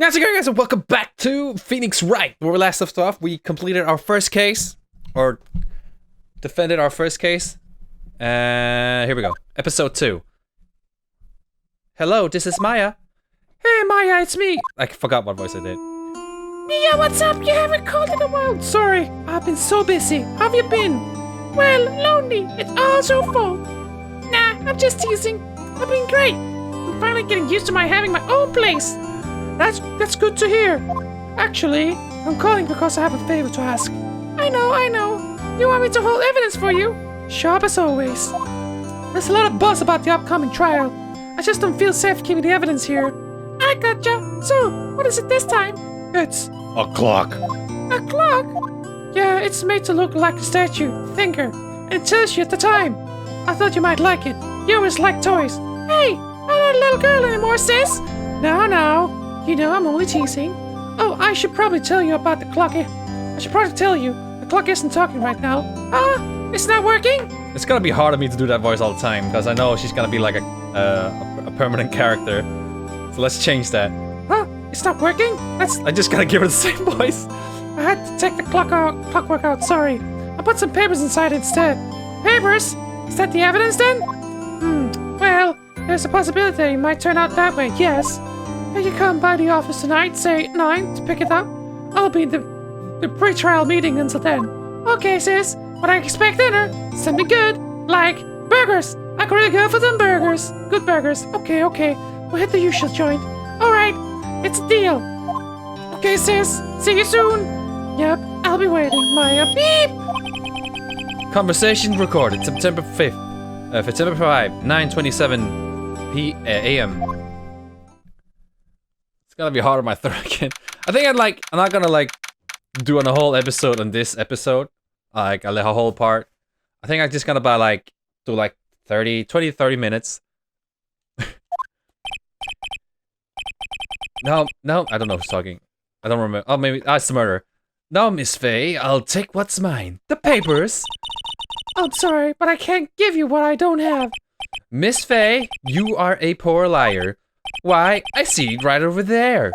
How's it going, guys, and welcome back to Phoenix Wright. Where we last left off, we completed our first case, or defended our first case. Here we go. Episode 2. Hello, this is Maya. Hey, Maya, it's me. I forgot what voice I did. Mia, what's up? You haven't called in a while. Sorry, I've been so busy. How have you been? Well, lonely. It's all your fault. Nah, I'm just teasing. I've been great. I'm finally getting used to having my own place. That's good to hear. Actually, I'm calling because I have a favor to ask. I know. You want me to hold evidence for you? Sharp as always. There's a lot of buzz about the upcoming trial. I just don't feel safe keeping the evidence here. I gotcha. So, what is it this time? It's a clock. A clock? Yeah, it's made to look like a statue, thinker, and it tells you at the time. I thought you might like it. You always like toys. Hey, I'm not a little girl anymore, sis. Now. You know I'm only teasing. Oh, I should probably tell you about the clock. I should probably tell you, the clock isn't talking right now. It's not working? It's gonna be hard on me to do that voice all the time, because I know she's gonna be like a permanent character. So let's change that. Huh? It's not working? I just gotta give her the same voice. I had to take the clockwork out, sorry. I put some papers inside instead. Papers? Is that the evidence then? Well, there's a possibility that it might turn out that way, yes. You come by the office tonight, say at 9, to pick it up. I'll be in the pre-trial meeting until then. Okay, sis. What I expect dinner? Something good, like burgers. I could really go for them burgers. Good burgers. Okay. We'll hit the usual joint. Alright, it's a deal. Okay, sis. See you soon. Yep, I'll be waiting, Maya. Beep! Conversation recorded, September 5th. September 5, 9:27 a.m. It's gonna be hard on my throat again. I think I'm not gonna do a whole episode on this episode. A whole part. I think I'm just gonna do 20-30 minutes. No, I don't know who's talking. I don't remember. Oh, maybe it's the murderer. No, Miss Faye, I'll take what's mine. The papers. I'm sorry, but I can't give you what I don't have. Miss Faye, you are a poor liar. Why, I see it right over there.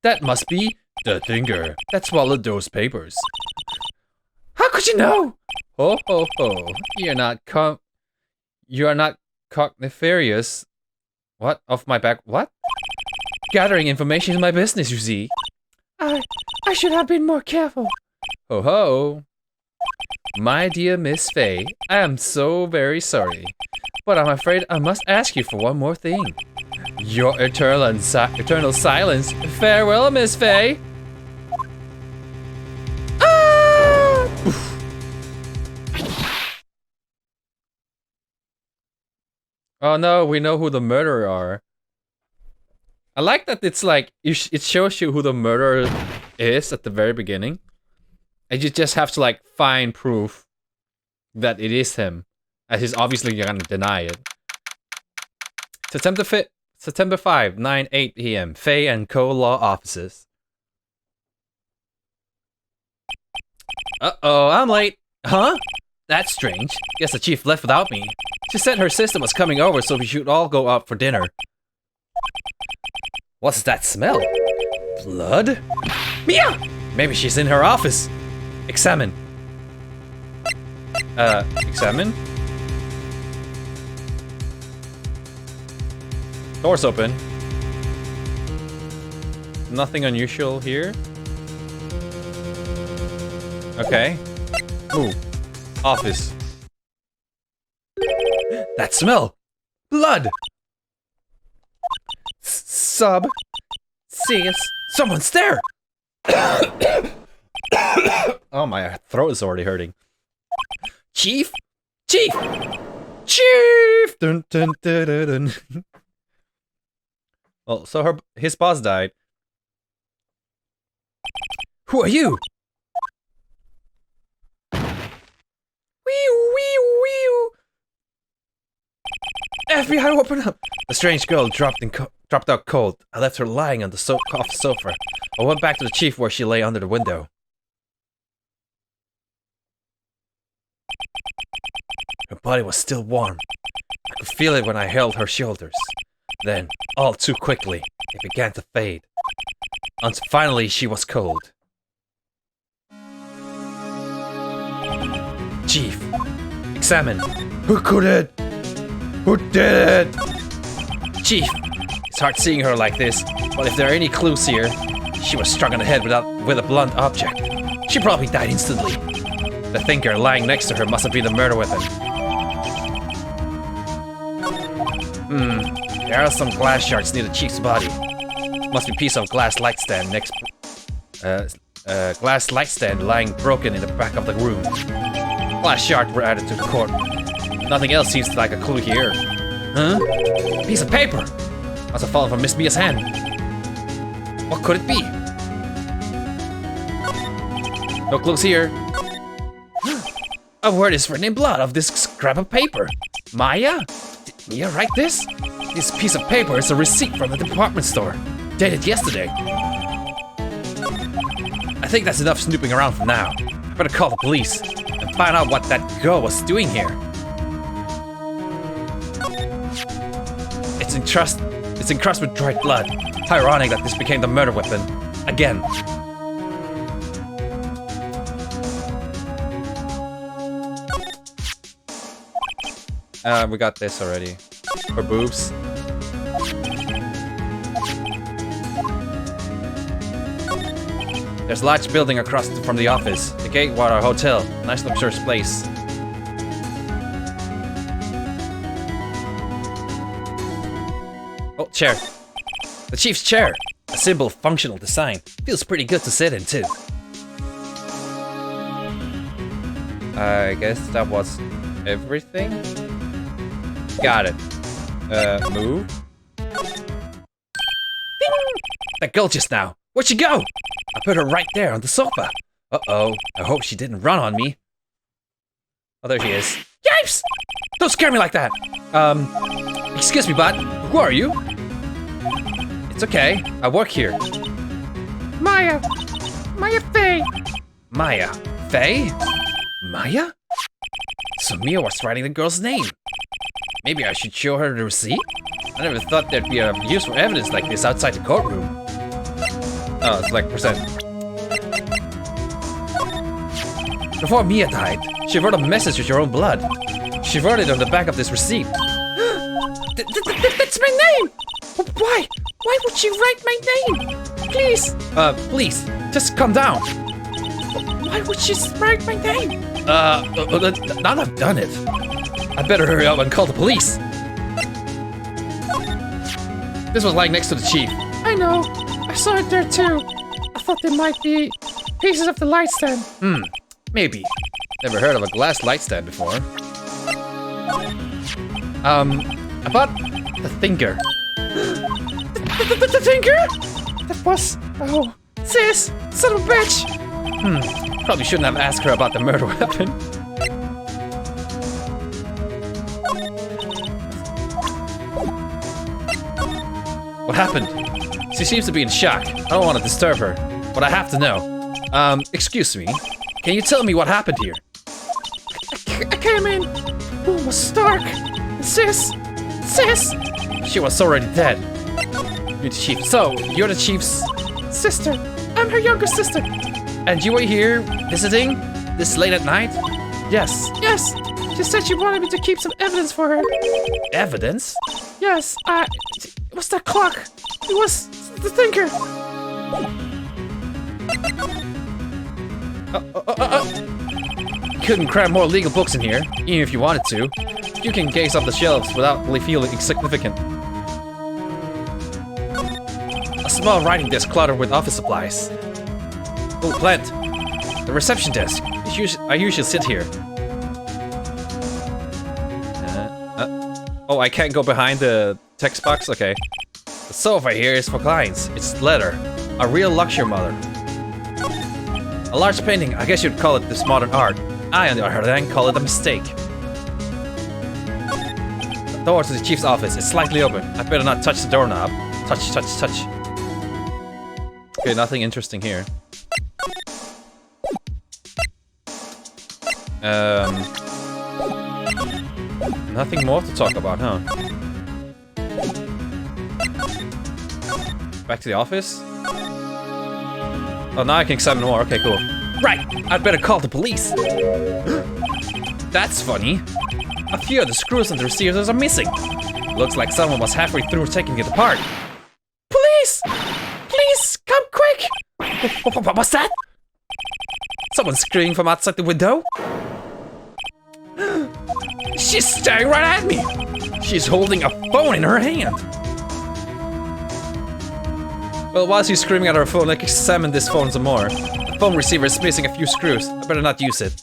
That must be the thinker that swallowed those papers. How could you know? Ho. You're not cogniferous. What? Off my back? What? Gathering information is my business, you see. I should have been more careful. Ho. My dear Miss Faye, I am so very sorry. But I'm afraid I must ask you for one more thing. Your eternal silence. Farewell, Miss Faye. Oh no, we know who the murderer are. I like that it's it shows you who the murderer is at the very beginning. And you just have to find proof that it is him. As he's obviously gonna deny it. September 5, 9:08 p.m. Faye and Co. Law Offices. Uh-oh, I'm late. Huh? That's strange. Guess the chief left without me. She said her sister was coming over, so we should all go out for dinner. What's that smell? Blood? Mia! Maybe she's in her office. Examine. Examine? Door's open. Nothing unusual here. Okay. Ooh. Office. That smell! Blood! Sub. Sis. Someone's there! Oh, my throat is already hurting. Chief? Chief! Dun, dun, dun, dun, dun. Well, so his boss died. Who are you? Wee. FBI, open up! The strange girl dropped out cold. I left her lying on the sofa. I went back to the chief where she lay under the window. Her body was still warm. I could feel it when I held her shoulders. Then, all too quickly, it began to fade. until finally she was cold. Chief, examine. Who could it? Who did it? Chief, it's hard seeing her like this, but if there are any clues here, she was struck on the head with a blunt object. She probably died instantly. The thinker lying next to her must have been the murder weapon. There are some glass shards near the chief's body. Must be a piece of glass light stand next. Glass light stand lying broken in the back of the room. Glass shards were added to the court. Nothing else seems like a clue here. Huh? A piece of paper! Must have fallen from Miss Mia's hand. What could it be? No clues here. A word is written in blood of this scrap of paper. Maya? Did Mia write this? This piece of paper is a receipt from the department store. Dated yesterday. I think that's enough snooping around for now. I better call the police and find out what that girl was doing here. It's encrusted with dried blood. How ironic that this became the murder weapon. Again. We got this already. Her boobs. There's a large building across from the office. The Gatewater Hotel. Nice luxurious place. Oh, chair. The chief's chair. A simple, functional design. Feels pretty good to sit in, too. I guess that was everything? Got it. Move. Ding! That girl just now. Where'd she go? I put her right there on the sofa. Uh-oh. I hope she didn't run on me. Oh, there she is. Yipes! Don't scare me like that. Excuse me, bud. Who are you? It's okay. I work here. Maya. Maya Faye. Maya. Faye? Maya? So Mia was writing the girl's name. Maybe I should show her the receipt? I never thought there'd be a use for evidence like this outside the courtroom. Oh, it's like percent. Before Mia died, she wrote a message with her own blood. She wrote it on the back of this receipt. That's my name! Why? Why would she write my name? Please! Please, just calm down. Why would she write my name? Now that I've done it, I better hurry up and call the police. This was lying next to the chief. I know. I saw it there too. I thought they might be pieces of the light stand. Maybe. Never heard of a glass light stand before. About the thinker. The thinker? That was... Oh, sis, son of a bitch. Probably shouldn't have asked her about the murder weapon. What happened? She seems to be in shock. I don't want to disturb her, but I have to know. Excuse me. Can you tell me what happened here? I came in. Room was stark. And sis. She was already dead. You're the chief. So, you're the chief's sister. I'm her younger sister. And you were here visiting this late at night? Yes. She said she wanted me to keep some evidence for her. Evidence? Yes, it was that clock. It was the thinker. Couldn't cram more legal books in here, even if you wanted to. You can gaze off the shelves without really feeling insignificant. A small writing desk cluttered with office supplies. Oh, plant. The reception desk. I usually sit here. Oh, I can't go behind the text box? Okay. The sofa here is for clients. It's leather. A real luxury model. A large painting. I guess you'd call it this modern art. I, on the other hand, call it a mistake. The door to the chief's office is slightly open. I better not touch the doorknob. Touch. Okay, nothing interesting here. Nothing more to talk about, huh? Back to the office? Oh, now I can examine more. Okay, cool. Right, I'd better call the police. That's funny. A few of the screws and the receivers are missing. Looks like someone was halfway through taking it apart. Police! Please, come quick! What's that? Someone screaming from outside the window? She's staring right at me! She's holding a phone in her hand! Well, while she's screaming at her phone, let's examine this phone some more. The phone receiver is missing a few screws. I better not use it.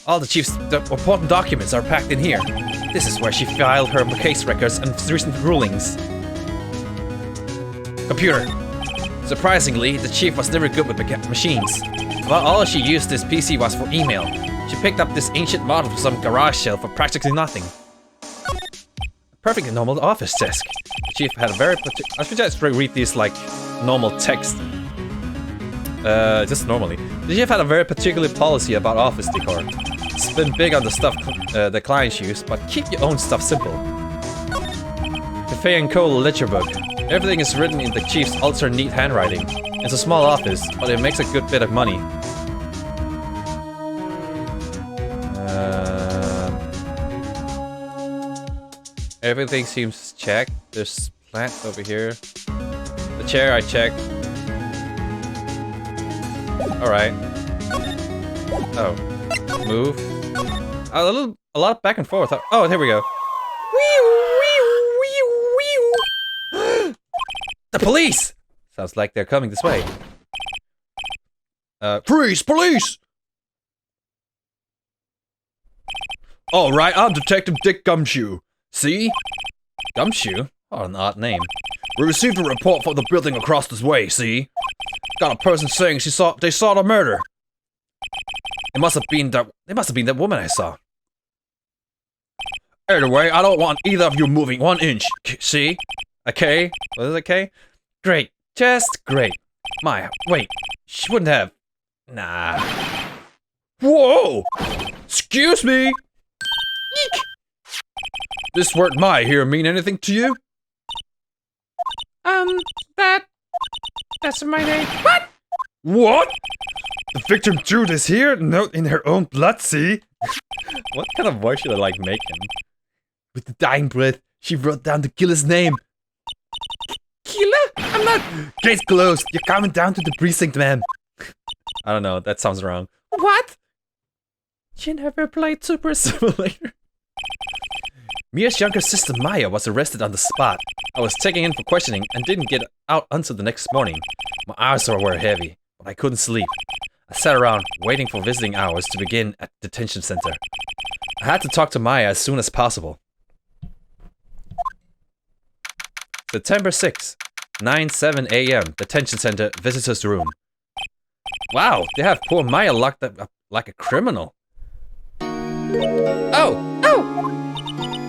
All the chief's important documents are packed in here. This is where she filed her case records and recent rulings. Computer. Surprisingly, the chief was never good with machines. Well, all she used this PC was for email. She picked up this ancient model from some garage sale for practically nothing. A perfectly normal office desk. The chief had a very I should just read these like normal text. Just normally. The chief had a very particular policy about office decor. It's been big on the stuff the clients use, but keep your own stuff simple. Cafe and Co. ledger book. Everything is written in the chief's ultra neat handwriting. It's a small office, but it makes a good bit of money. Everything seems checked. There's plants over here. The chair I checked. Alright. Oh. Move. A lot of back and forth. Oh, here we go. The police! Sounds like they're coming this way. Freeze, police! Alright, I'm Detective Dick Gumshoe. See? Gumshoe? Oh, an odd name. We received a report from the building across this way, see? Got a person saying they saw the murder. It must have been that woman I saw. Anyway, I don't want either of you moving 1 inch. See? Okay. What is it, K? Great. Just great. Maya, wait. She wouldn't have. Nah. Whoa! Excuse me! Eek! This word Maya here mean anything to you? That's my name. What? What? The victim drew this here note in her own blood, see? What kind of voice should I like make him? With the dying breath, she wrote down the killer's name. Killer? I'm not. Case closed. You're coming down to the precinct, ma'am. I don't know. That sounds wrong. What? You never played Super Simulator? Mia's younger sister Maya was arrested on the spot. I was taken in for questioning and didn't get out until the next morning. My eyes were heavy, but I couldn't sleep. I sat around, waiting for visiting hours to begin at the detention center. I had to talk to Maya as soon as possible. September 6th, 9:07 a.m. Detention center, visitor's room. Wow, they have poor Maya locked up like a criminal. Oh!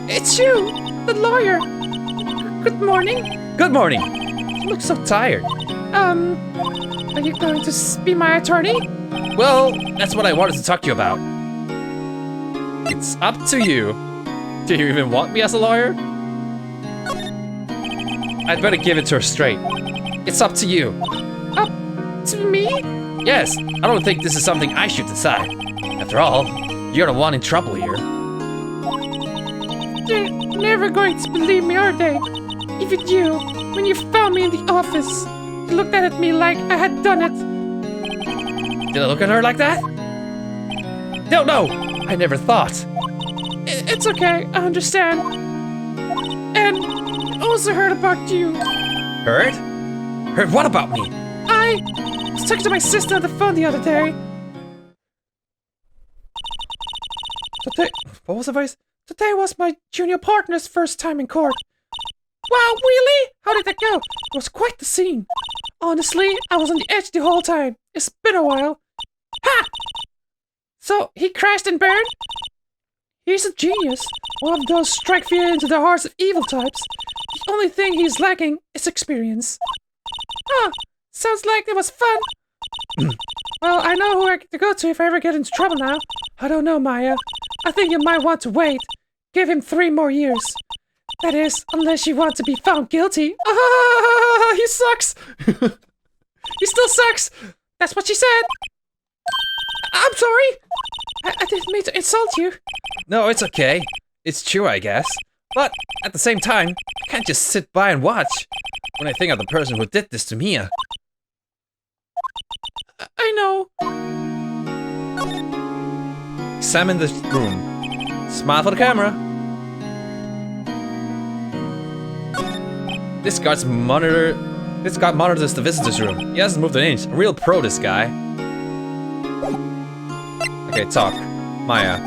It's you, the lawyer. Good morning. Good morning. You look so tired. Are you going to be my attorney? Well, that's what I wanted to talk to you about. It's up to you. Do you even want me as a lawyer? I'd better give it to her straight. It's up to you. Up to me? Yes, I don't think this is something I should decide. After all, you're the one in trouble here. They're never going to believe me, are they? Even you, when you found me in the office, you looked at me like I had done it. Did I look at her like that? No, I never thought. It's okay, I understand. And I also heard about you. Heard? Heard what about me? I was talking to my sister on the phone the other day. What was the voice? Today was my junior partner's first time in court. Wow, really? How did that go? It was quite the scene. Honestly, I was on the edge the whole time. It's been a while. Ha! So, he crashed and burned? He's a genius. One of those strike fear into the hearts of evil types. The only thing he's lacking is experience. Ah, sounds like it was fun. Well, I know who to go to if I ever get into trouble now. I don't know, Maya. I think you might want to wait. Give him 3 more years. That is, unless you want to be found guilty. Ah, he sucks! He still sucks! That's what she said! I'm sorry! I didn't mean to insult you. No, it's okay. It's true, I guess. But, at the same time, I can't just sit by and watch when I think of the person who did this to Mia. I know. Examine the room. Smile for the camera. This guard monitors the visitors room. He hasn't moved an inch. A real pro, this guy. Okay, talk. Maya.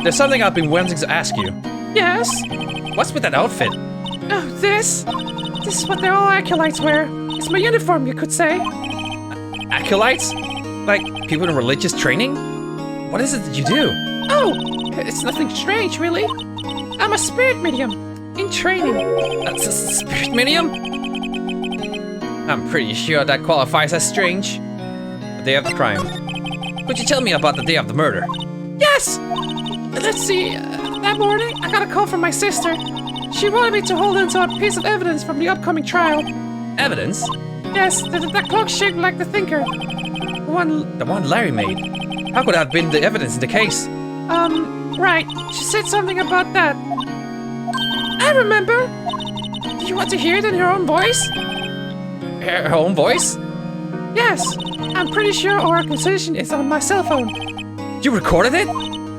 There's something I've been wanting to ask you. Yes? What's with that outfit? Oh, this? This is what they're all acolytes wear. It's my uniform, you could say. Acolytes? Like people in religious training? What is it that you do? Oh, it's nothing strange, really. I'm a spirit medium. In training. That's a spirit medium? I'm pretty sure that qualifies as strange. The day of the crime. Could you tell me about the day of the murder? Yes! Let's see, that morning I got a call from my sister. She wanted me to hold on to a piece of evidence from the upcoming trial. Evidence? Yes, that clock shaped like the thinker. The one Larry made. How could that have been the evidence in the case? Right. She said something about that. I remember! Do you want to hear it in her own voice? Her own voice? Yes! I'm pretty sure our conversation is on my cell phone. You recorded it?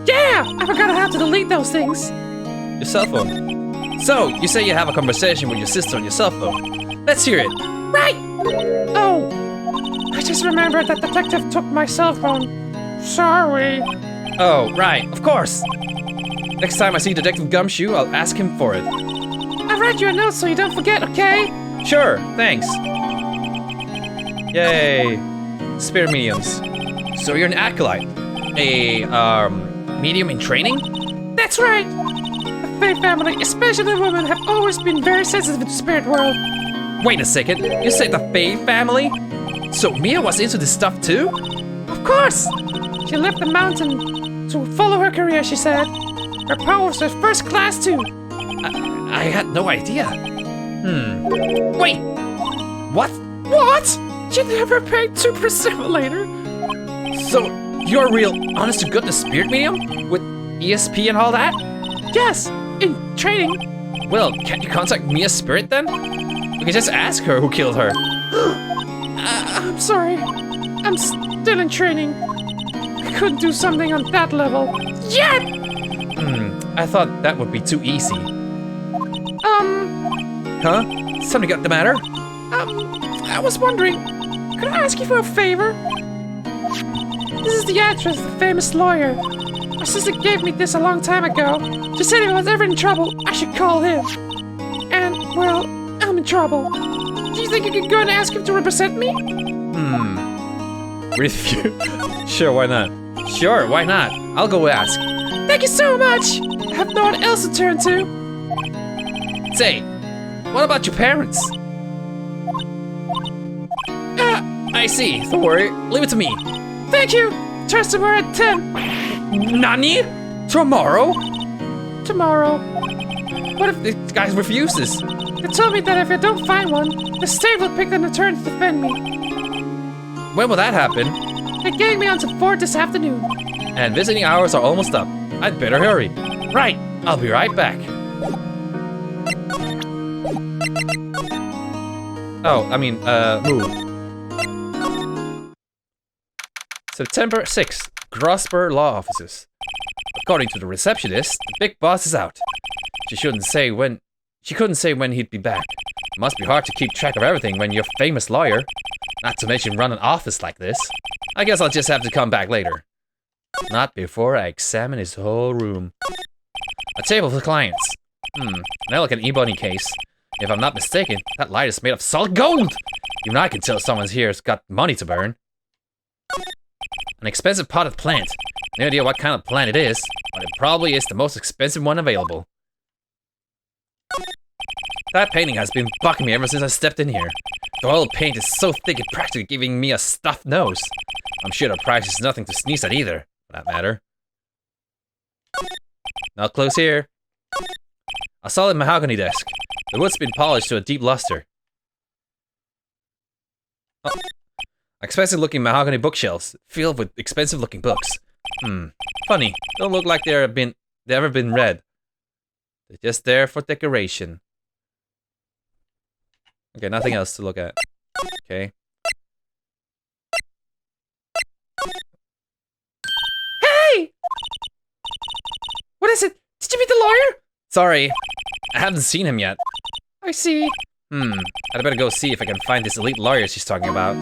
Yeah! I forgot I have to delete those things. Your cell phone. So, you say you have a conversation with your sister on your cell phone. Let's hear it. Right! Oh, I just remembered that detective took my cell phone. Sorry. Oh, right, of course. Next time I see Detective Gumshoe, I'll ask him for it. I read you a note so you don't forget, okay? Sure, thanks. Yay. Spirit mediums. So you're an acolyte. A, medium in training? That's right! The Fae family, especially the women, have always been very sensitive to the spirit world. Wait a second, you said the Fae family? So Mia was into this stuff too? Of course! She left the mountain to follow her career, she said. Her powers are first class too. I had no idea. Wait! What? What? She never paid 2% later. So, you're a real honest-to-goodness spirit medium? With ESP and all that? Yes, in training. Well, can't you contact Mia's spirit then? We can just ask her who killed her. I'm sorry. I'm still in training. I couldn't do something on that level. Yet! I thought that would be too easy. Huh? Something got the matter? I was wondering, could I ask you for a favor? This is the address of the famous lawyer. My sister gave me this a long time ago. She said if I was ever in trouble, I should call him. And, well, I'm in trouble. Do you think you could go and ask him to represent me? Review? Sure, why not? Sure, why not? I'll go ask. Thank you so much! I have no one else to turn to. Say, what about your parents? I see. Don't worry. Leave it to me. Thank you! Test tomorrow at 10. Nani? Tomorrow? Tomorrow. What if this guy refuses? They told me that if I don't find one, the state will pick an attorney to defend me. When will that happen? They gave me until 4 this afternoon. And visiting hours are almost up. I'd better hurry. Right, I'll be right back. Oh, I mean, move. September 6th, Grosper Law Offices. According to the receptionist, the big boss is out. She couldn't say when he'd be back. It must be hard to keep track of everything when you're a famous lawyer. Not to mention run an office like this. I guess I'll just have to come back later. Not before I examine his whole room. A table for clients. An elegant ebony case. If I'm not mistaken, that light is made of solid gold! Even I can tell someone here's got money to burn. An expensive potted plant. No idea what kind of plant it is, but it probably is the most expensive one available. That painting has been bugging me ever since I stepped in here. The oil paint is so thick it's practically giving me a stuffed nose. I'm sure the price is nothing to sneeze at either, for that matter. Not close here. A solid mahogany desk. The wood's been polished to a deep luster. Oh. Expensive looking mahogany bookshelves, filled with expensive looking books. Funny. Don't look like they ever been read. They're just there for decoration. Okay, nothing else to look at. Okay. Hey! What is it? Did you meet the lawyer? Sorry, I haven't seen him yet. I see. I'd better go see if I can find this elite lawyer she's talking about.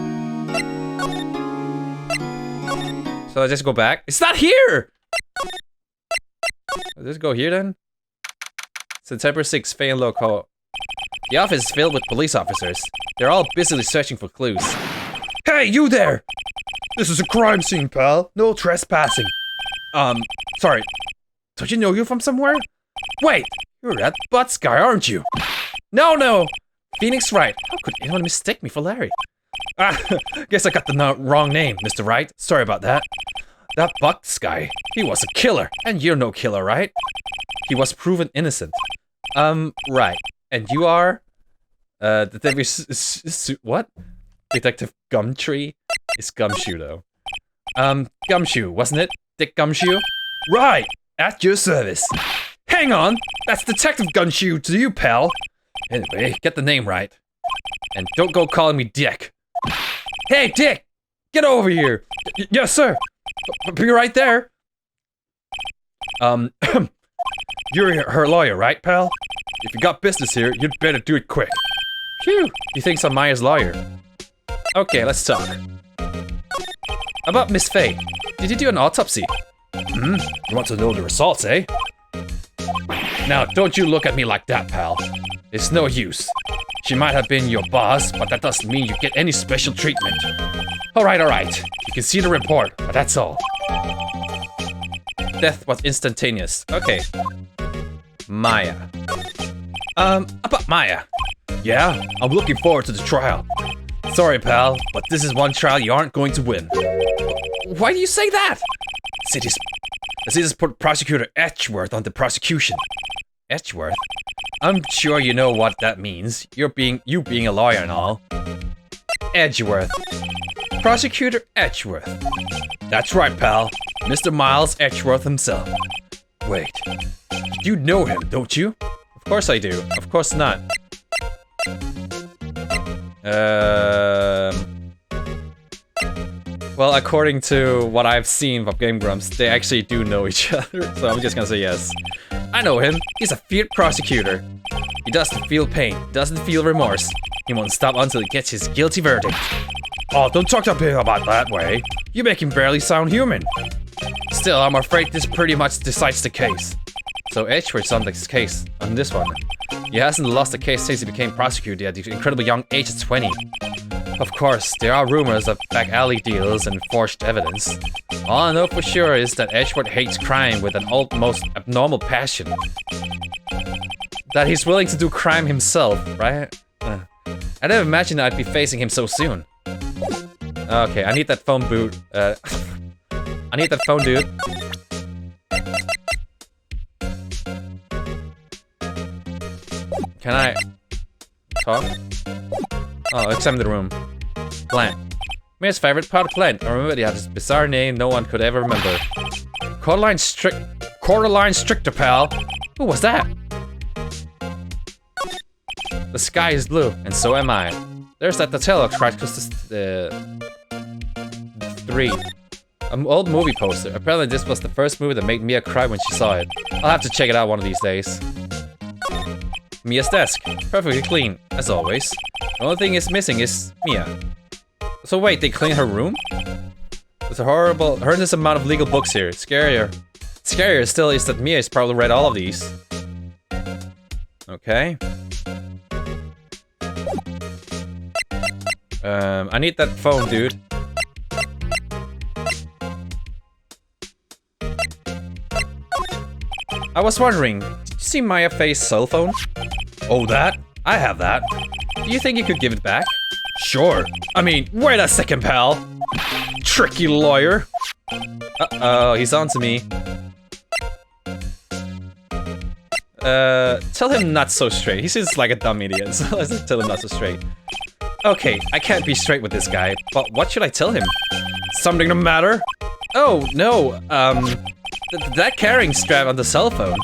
So I just go back? It's not here! I'll just go here then? September 6th, Fay and Loco. The office is filled with police officers. They're all busily searching for clues. Hey, you there! This is a crime scene, pal. No trespassing. Sorry. Don't you know you from somewhere? Wait, you're that Butts guy, aren't you? No! Phoenix Wright. How could anyone mistake me for Larry? Guess I got the wrong name, Mr. Wright. Sorry about that. That Butts guy, he was a killer. And you're no killer, right? He was proven innocent. Right. And you are? Detective what? Detective Gumtree? It's Gumshoe, though. Gumshoe, wasn't it? Dick Gumshoe? Right! At your service. Hang on! That's Detective Gumshoe to you, pal! Anyway, get the name right. And don't go calling me Dick. Hey, Dick! Get over here! Yes, sir! Be right there! You're her lawyer, right, pal? If you got business here, you'd better do it quick. Phew! He thinks I'm Maya's lawyer. Okay, let's talk. About Miss Fay. Did you do an autopsy? You want to know the results, eh? Now, don't you look at me like that, pal. It's no use. She might have been your boss, but that doesn't mean you get any special treatment. Alright. You can see the report, but that's all. Death was instantaneous. Okay. Maya. About Maya. Yeah, I'm looking forward to the trial. Sorry, pal, but this is one trial you aren't going to win. Why do you say that? City's put Prosecutor Edgeworth on the prosecution. Edgeworth? I'm sure you know what that means. You being a lawyer and all. Edgeworth. Prosecutor Edgeworth. That's right, pal. Mr. Miles Edgeworth himself. Wait, you know him, don't you? Of course I do. Of course not. Well, according to what I've seen from Game Grumps, they actually do know each other, so I'm just gonna say yes. I know him. He's a field prosecutor. He doesn't feel pain, doesn't feel remorse. He won't stop until he gets his guilty verdict. Oh, don't talk to him about that way. You make him barely sound human. Still, I'm afraid this pretty much decides the case. So Edgeworth's on this case, on this one. He hasn't lost a case since he became prosecutor at the incredibly young age of 20. Of course, there are rumors of back alley deals and forged evidence. All I know for sure is that Edgeworth hates crime with an almost abnormal passion. That he's willing to do crime himself, right? I never imagined I'd be facing him so soon. Okay, I need that phone boot. I need that phone, dude. Can I talk? Oh, examine the room. Plant. Mayor's favorite pot plant. I remember they have this bizarre name no one could ever remember. Cordyline Stricter, pal. Who was that? The sky is blue, and so am I. There's that Telex right close to 3. An old movie poster. Apparently this was the first movie that made Mia cry when she saw it. I'll have to check it out one of these days. Mia's desk. Perfectly clean, as always. The only thing is missing is Mia. So wait, they clean her room? There's a horrendous amount of legal books here. Scarier still is that Mia has probably read all of these. Okay. I need that phone, dude. I was wondering, did you see Maya Faye's cell phone? Oh, that? I have that. Do you think you could give it back? Sure. I mean, wait a second, pal. Tricky lawyer. Uh-oh, he's on to me. Tell him not so straight. He seems like a dumb idiot, so let's just tell him not so straight. Okay, I can't be straight with this guy, but what should I tell him? Something the matter? Oh, no, that carrying strap on the cell phone.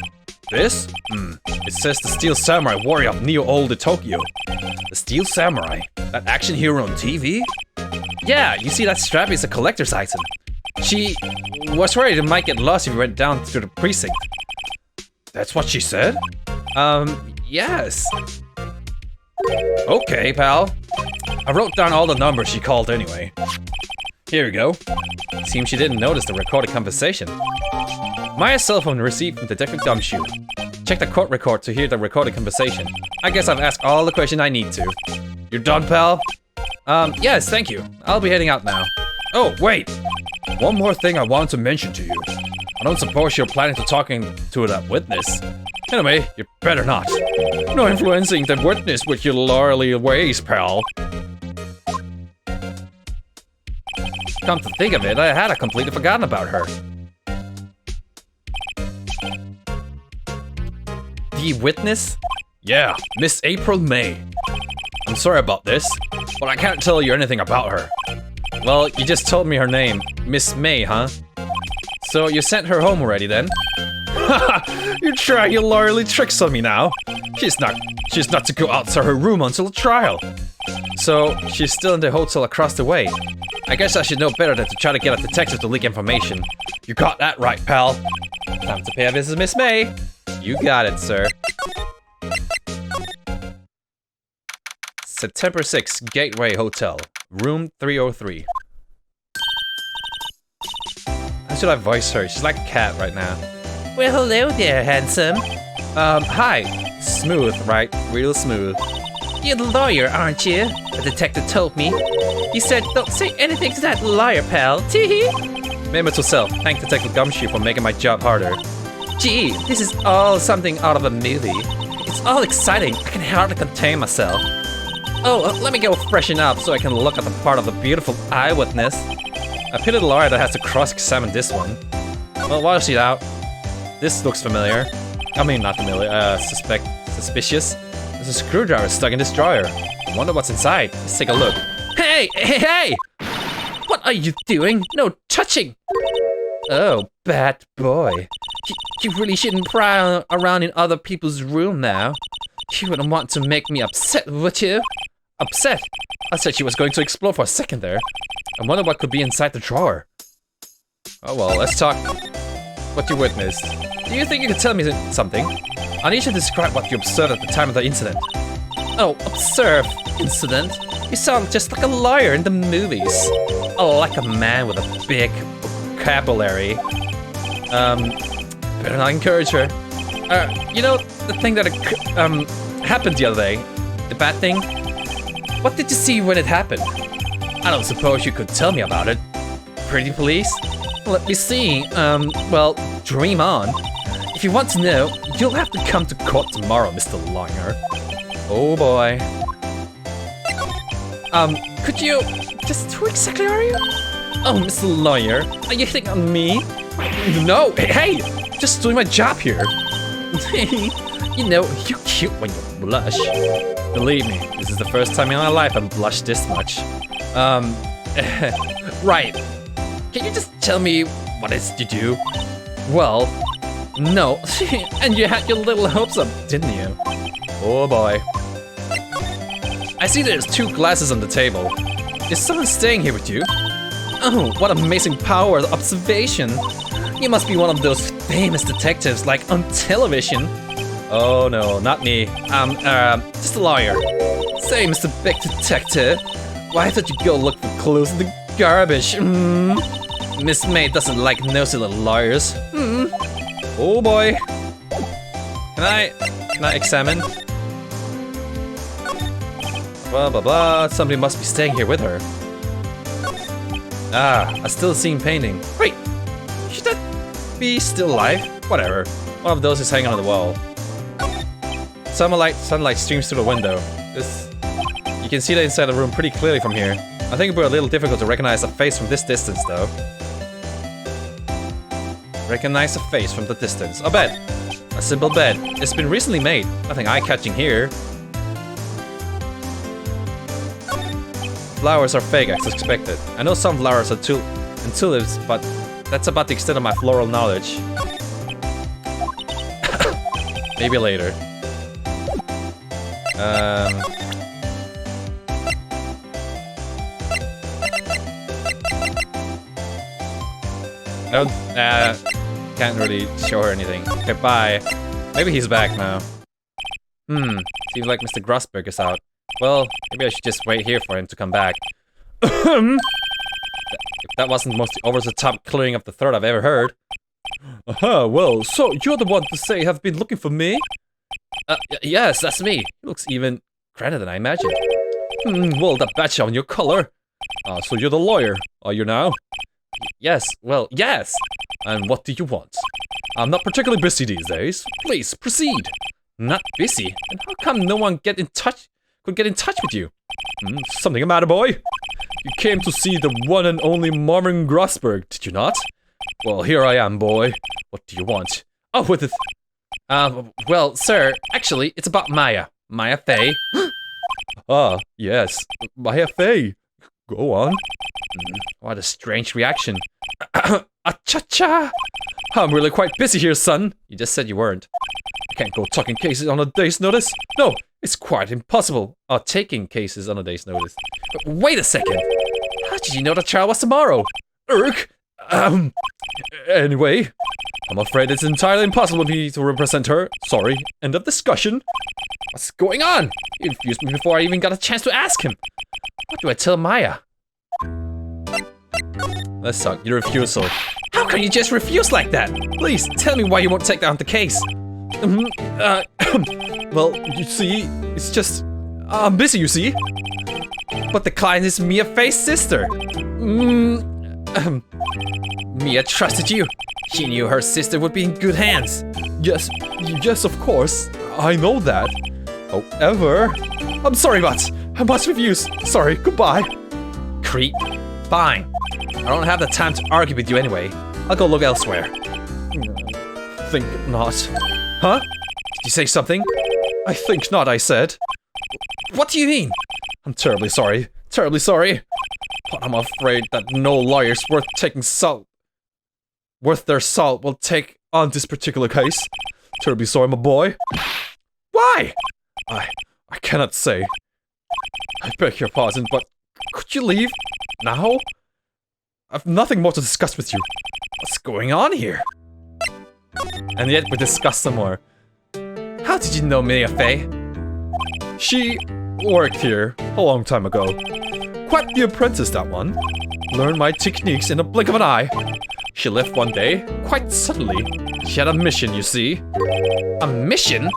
This? It says the Steel Samurai warrior of Neo Old Tokyo. The Steel Samurai? That action hero on TV? Yeah, you see that strap is a collector's item. She was worried it might get lost if you went down to the precinct. That's what she said? Yes. Okay, pal. I wrote down all the numbers she called anyway. Here we go. Seems she didn't notice the recorded conversation. Maya's cell phone received from Detective Gumshoe. Check the court record to hear the recorded conversation. I guess I've asked all the questions I need to. You're done, pal? Yes, thank you. I'll be heading out now. Oh, wait! One more thing I wanted to mention to you. I don't suppose you're planning to talking to that witness. Anyway, you better not. No influencing the witness with your lawyerly ways, pal. Come to think of it, I had completely forgotten about her. The witness? Yeah, Miss April May. I'm sorry about this, but I can't tell you anything about her. Well, you just told me her name. Miss May, huh? So you sent her home already then? You're trying your lawyerly tricks on me now. She's not to go outside her room until the trial. So she's still in the hotel across the way. I guess I should know better than to try to get a detective to leak information. You got that right, pal. Time to pay a visit to Miss May. You got it, sir. September 6th, Gateway Hotel, room 303. How should I voice her? She's like a cat right now. Well, hello there, handsome. Hi. Smooth, right? Real smooth. You're the lawyer, aren't you? The detective told me. He said, don't say anything to that liar, pal. Tee-hee. Remember to self, thank Detective Gumshoe for making my job harder. Gee, this is all something out of a movie. It's all exciting. I can hardly contain myself. Oh, let me go freshen up so I can look at the part of the beautiful eyewitness. I pity the lawyer that has to cross-examine this one. Well, while she's out, this looks familiar. I mean, not familiar, suspicious. There's a screwdriver stuck in this drawer. I wonder what's inside. Let's take a look. Hey, hey, hey! What are you doing? No touching! Oh, bad boy. You really shouldn't pry around in other people's room now. You wouldn't want to make me upset, would you? Upset? I said she was going to explore for a second there. I wonder what could be inside the drawer. Oh well, let's talk. What you witnessed. Do you think you could tell me something? I need you to describe what you observed at the time of the incident. Oh, observe incident? You sound just like a liar in the movies. Oh, like a man with a big vocabulary. Better not encourage her. You know, the thing that happened the other day? The bad thing? What did you see when it happened? I don't suppose you could tell me about it. Pretty please? Let me see. Well, dream on. If you want to know, you'll have to come to court tomorrow, Mr. Lawyer. Oh boy. Could you... Just who exactly are you? Oh, Mr. Lawyer, are you hitting on me? No, hey, just doing my job here. You know, you're cute when you blush. Believe me, this is the first time in my life I've blushed this much. Right. Can you just tell me what it is you do? Well, no. And you had your little hopes up, didn't you? Oh boy. I see there's 2 glasses on the table. Is someone staying here with you? Oh, what amazing power of observation. You must be one of those famous detectives like on television. Oh no, not me. Just a lawyer. Say, Mr. Big Detective, why don't you go look for clues in the garbage? Miss May doesn't like nosy little lawyers. Oh boy. Can I examine? Blah blah blah. Somebody must be staying here with her. Ah, a still scene painting. Wait, should that be still alive? Whatever. One of those is hanging on the wall. Sunlight streams through the window. You can see the inside of the room pretty clearly from here. I think it would be a little difficult to recognize a face from this distance, though. Recognize a face from the distance. I bet. A simple bed. It's been recently made. Nothing eye-catching here. Flowers are fake, as expected. I know some flowers are tulips, but that's about the extent of my floral knowledge. Maybe later. No, can't really show her anything. Okay, bye. Maybe he's back now. Seems like Mr. Grossberg is out. Well, maybe I should just wait here for him to come back. If that wasn't the most over-the-top clearing of the throat I've ever heard. Well, so you're the one to say have been looking for me? Yes, that's me. He looks even grander than I imagined. Well, that badge on your collar. So you're the lawyer, are you now? Yes, well, yes. And what do you want? I'm not particularly busy these days. Please, proceed. Not busy? And how come no one could get in touch with you? Something the matter, boy? You came to see the one and only Marvin Grossberg, did you not? Well, here I am, boy. What do you want? Oh, with it. Well, sir, actually, it's about Maya. Maya Fey. Ah, yes. Maya Fey. Go on. What a strange reaction. Cha-cha! I'm really quite busy here, son. You just said you weren't. I can't go talking cases on a day's notice. No, it's quite impossible. Taking cases on a day's notice. But wait a second. How did you know the trial was tomorrow? Anyway, I'm afraid it's entirely impossible for me to represent her. Sorry. End of discussion. What's going on? You refused me before I even got a chance to ask him. What do I tell Maya? That sucked. Your refusal. How can you just refuse like that? Please, tell me why you won't take down the case. Well, you see, it's just... I'm busy, you see. But the client is Mia Fey's sister. Mia trusted you. She knew her sister would be in good hands. Yes, of course. I know that. However... I'm sorry, but I must refuse. Sorry, goodbye. Creep. Fine. I don't have the time to argue with you anyway. I'll go look elsewhere. Think not. Huh? Did you say something? I think not, I said. What do you mean? I'm terribly sorry. Terribly sorry. But I'm afraid that no lawyers worth their salt will take on this particular case. Terribly sorry, my boy. Why? I cannot say. I beg your pardon, but could you leave now? I've nothing more to discuss with you. What's going on here? And yet we discuss some more. How did you know Mia Fey? She worked here a long time ago. Quite the apprentice, that one. Learned my techniques in a blink of an eye. She left one day, quite suddenly. She had a mission, you see. A mission?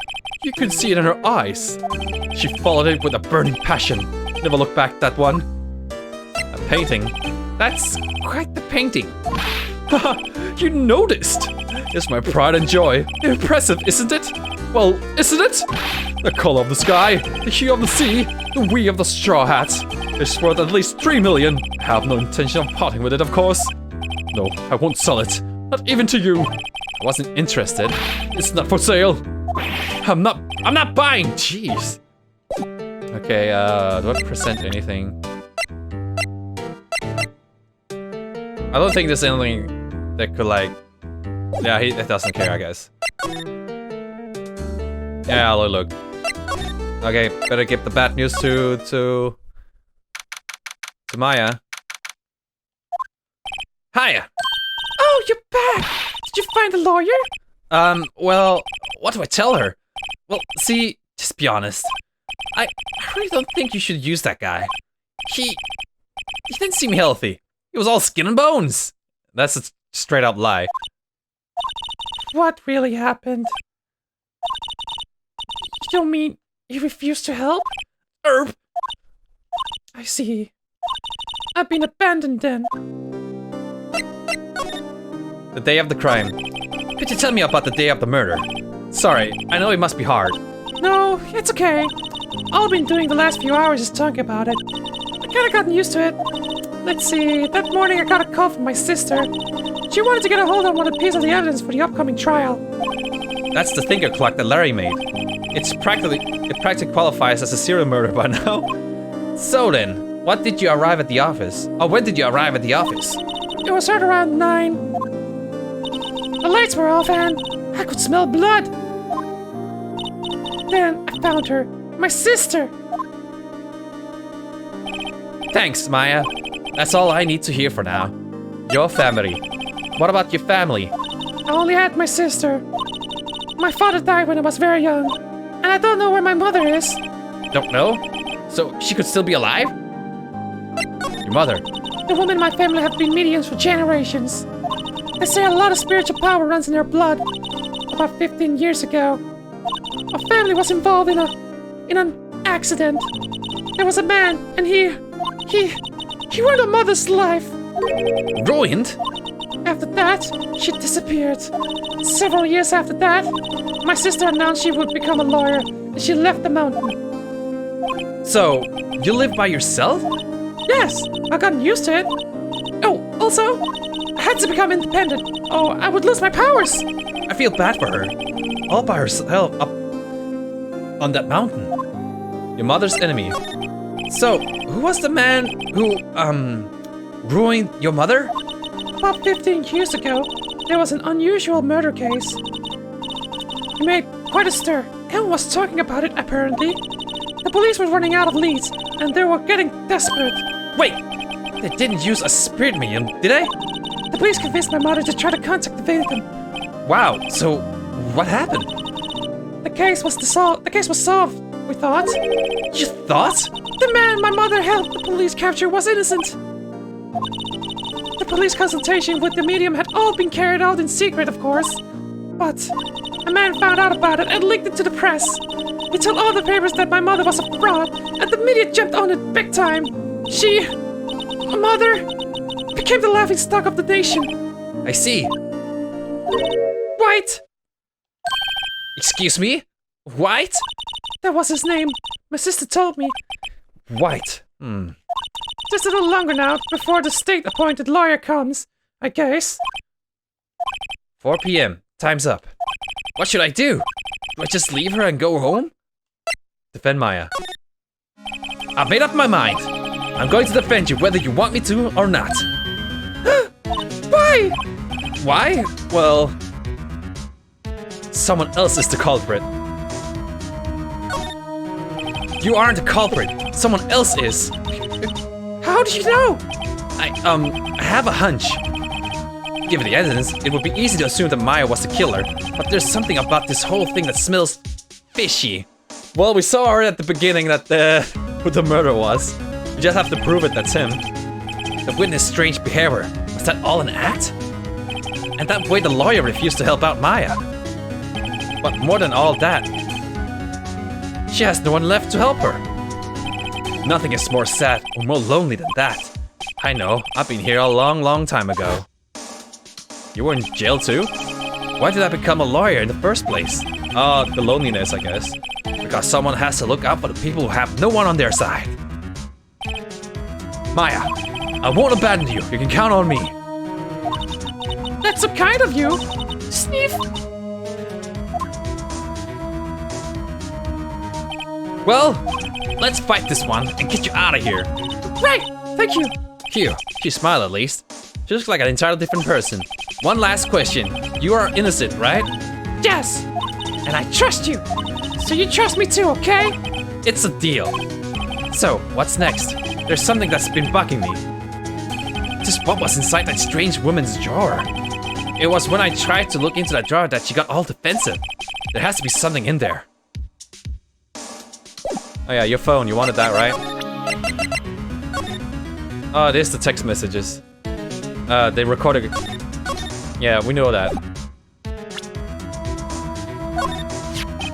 You could see it in her eyes. She followed it with a burning passion. Never looked back, that one. A painting. That's quite the painting. Haha, you noticed! It's my pride and joy. Impressive, isn't it? Well, isn't it? The color of the sky, the hue of the sea, the we of the straw hat. It's worth at least 3 million. I have no intention of parting with it, of course. No, I won't sell it. Not even to you. I wasn't interested. It's not for sale. I'm not buying. Jeez. Okay, do I present anything? I don't think there's anything that could like... Yeah, he doesn't care, I guess. Yeah, look. Okay, better give the bad news to Maya. Hiya! Oh, you're back! Did you find the lawyer? Well, what do I tell her? Well, see, just be honest. I really don't think you should use that guy. He didn't seem healthy. He was all skin and bones. That's a straight up lie. What really happened? You don't mean he refused to help? I see. I've been abandoned then. The day of the crime. Could you tell me about the day of the murder? Sorry, I know it must be hard. No, it's okay. All I've been doing the last few hours is talking about it. I kinda gotten used to it. Let's see, that morning I got a call from my sister. She wanted to get a hold of one piece of the evidence for the upcoming trial. That's the thinker clock that Larry made. It practically qualifies as a serial murder by now. So then, what did you arrive at the office? Oh, when did you arrive at the office? It was right around 9. The lights were off and I could smell blood. Then I found her. My sister. Thanks, Maya. That's all I need to hear for now. Your family. What about your family? I only had my sister. My father died when I was very young. And I don't know where my mother is. Don't know? So she could still be alive? Your mother. The women in my family have been mediums for generations. They say a lot of spiritual power runs in their blood. About 15 years ago, our family was involved in an accident. There was a man, and he ruined our mother's life. Ruined? After that, she disappeared. Several years after that, my sister announced she would become a lawyer, and she left the mountain. So, you live by yourself? Yes, I got used to it. Oh, also, I had to become independent, or I would lose my powers. I feel bad for her. All by herself up on that mountain. Your mother's enemy. So, who was the man who, ruined your mother? About 15 years ago, there was an unusual murder case. It made quite a stir. Everyone was talking about it, apparently. The police were running out of leads, and they were getting desperate. Wait! They didn't use a spirit medium, did they? The police convinced my mother to try to contact the victim. Wow, so what happened? The case was solved, we thought. You thought? The man my mother helped the police capture was innocent. The police consultation with the medium had all been carried out in secret, of course. But a man found out about it and leaked it to the press. He told all the papers that my mother was a fraud, and the media jumped on it big time. My mother, became the laughingstock of the nation. I see. Wright! Excuse me? White? That was his name. My sister told me. White. Just a little longer now, before the state-appointed lawyer comes, I guess. 4 p.m. Time's up. What should I do? Do I just leave her and go home? Defend Maya. I've made up my mind. I'm going to defend you whether you want me to or not. Why? Why? Well, someone else is the culprit. You aren't the culprit. Someone else is. How do you know? I have a hunch. Given the evidence, it would be easy to assume that Maya was the killer, but there's something about this whole thing that smells fishy. Well, we saw already at the beginning that who the murderer was. We just have to prove it, that's him. The witness' strange behavior. Was that all an act? And that way the lawyer refused to help out Maya. But more than all that, she has no one left to help her. Nothing is more sad or more lonely than that. I know, I've been here a long time ago. You were in jail too? Why did I become a lawyer in the first place? The loneliness, I guess. Because someone has to look out for the people who have no one on their side. Maya, I won't abandon you. You can count on me. That's so kind of you. Sniff. Well, let's fight this one and get you out of here. Right, thank you. Phew, she smiled at least. She looks like an entirely different person. One last question. You are innocent, right? Yes, and I trust you. So you trust me too, okay? It's a deal. So, what's next? There's something that's been bugging me. Just what was inside that strange woman's drawer? It was when I tried to look into that drawer that she got all defensive. There has to be something in there. Oh yeah, your phone, you wanted that, right? Oh, it is the text messages. They recorded. Yeah, we know that.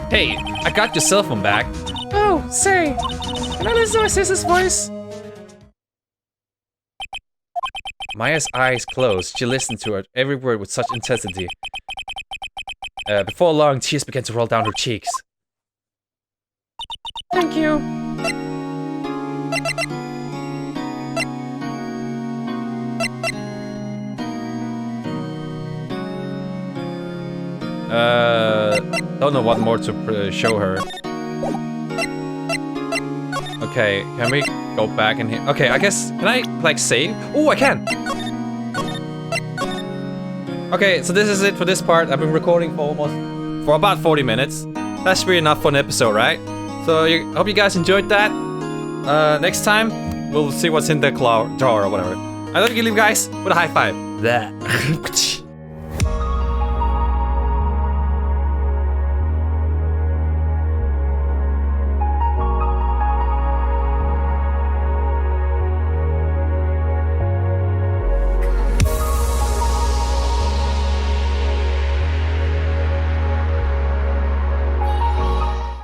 Hey, I got your cell phone back. Oh, say, can I listen to my sister's voice? Maya's eyes closed. She listened to her every word with such intensity. Before long, tears began to roll down her cheeks. Thank you. don't know what more to show her. Okay, can we go back in here? Okay, I guess, can I, like, save? Oh, I can! Okay, so this is it for this part. I've been recording for about 40 minutes. That should be enough for an episode, right? So, I hope you guys enjoyed that. Next time, we'll see what's in the jar or whatever. I love you guys with a high five. That.